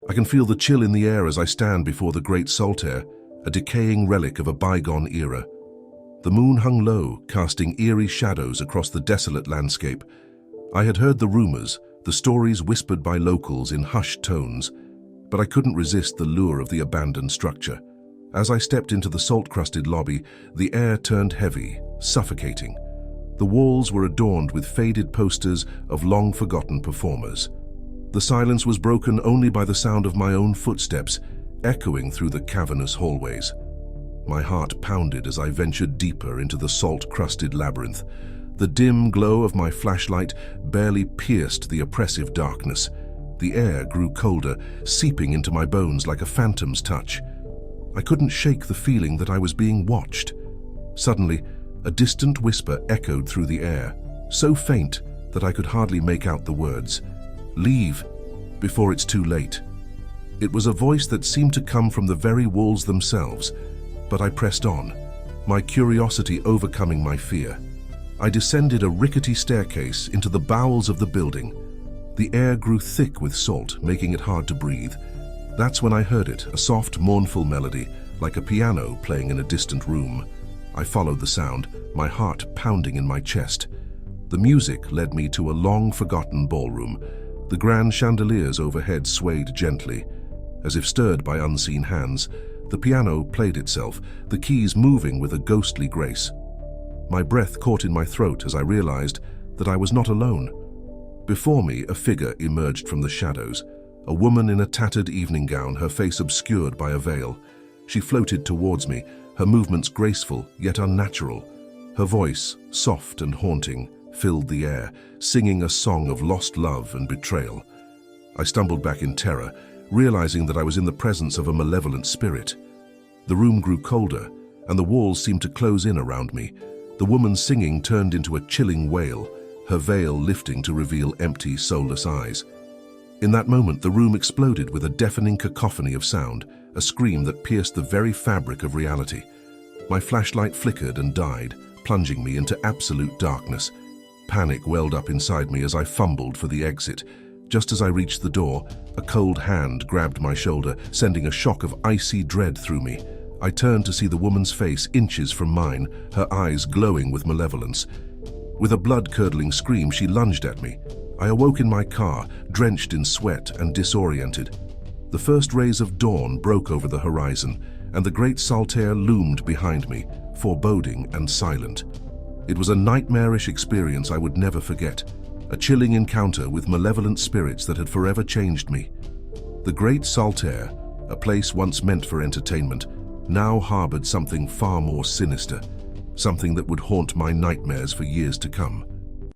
I can feel the chill in the air as I stand before the Great Saltair, a decaying relic of a bygone era. The moon hung low, casting eerie shadows across the desolate landscape. I had heard the rumors, the stories whispered by locals in hushed tones, but I couldn't resist the lure of the abandoned structure. As I stepped into the salt-crusted lobby, the air turned heavy, suffocating. The walls were adorned with faded posters of long-forgotten performers. The silence was broken only by the sound of my own footsteps, echoing through the cavernous hallways. My heart pounded as I ventured deeper into the salt-crusted labyrinth. The dim glow of my flashlight barely pierced the oppressive darkness. The air grew colder, seeping into my bones like a phantom's touch. I couldn't shake the feeling that I was being watched. Suddenly, a distant whisper echoed through the air, so faint that I could hardly make out the words. "Leave, before it's too late." It was a voice that seemed to come from the very walls themselves, but I pressed on, my curiosity overcoming my fear. I descended a rickety staircase into the bowels of the building. The air grew thick with salt, making it hard to breathe. That's when I heard it, a soft, mournful melody, like a piano playing in a distant room. I followed the sound, my heart pounding in my chest. The music led me to a long-forgotten ballroom. The grand chandeliers overhead swayed gently. As if stirred by unseen hands, the piano played itself, the keys moving with a ghostly grace. My breath caught in my throat as I realized that I was not alone. Before me, a figure emerged from the shadows, a woman in a tattered evening gown, her face obscured by a veil. She floated towards me, her movements graceful yet unnatural. Her voice, soft and haunting, filled the air, singing a song of lost love and betrayal. I stumbled back in terror, realizing that I was in the presence of a malevolent spirit. The room grew colder, and the walls seemed to close in around me. The woman's singing turned into a chilling wail, her veil lifting to reveal empty, soulless eyes. In that moment, the room exploded with a deafening cacophony of sound, a scream that pierced the very fabric of reality. My flashlight flickered and died, plunging me into absolute darkness. Panic welled up inside me as I fumbled for the exit. Just as I reached the door, a cold hand grabbed my shoulder, sending a shock of icy dread through me. I turned to see the woman's face inches from mine, her eyes glowing with malevolence. With a blood-curdling scream, she lunged at me. I awoke in my car, drenched in sweat and disoriented. The first rays of dawn broke over the horizon, and the Great Saltair loomed behind me, foreboding and silent. It was a nightmarish experience I would never forget, a chilling encounter with malevolent spirits that had forever changed me. The Great Saltair, a place once meant for entertainment, now harbored something far more sinister, something that would haunt my nightmares for years to come.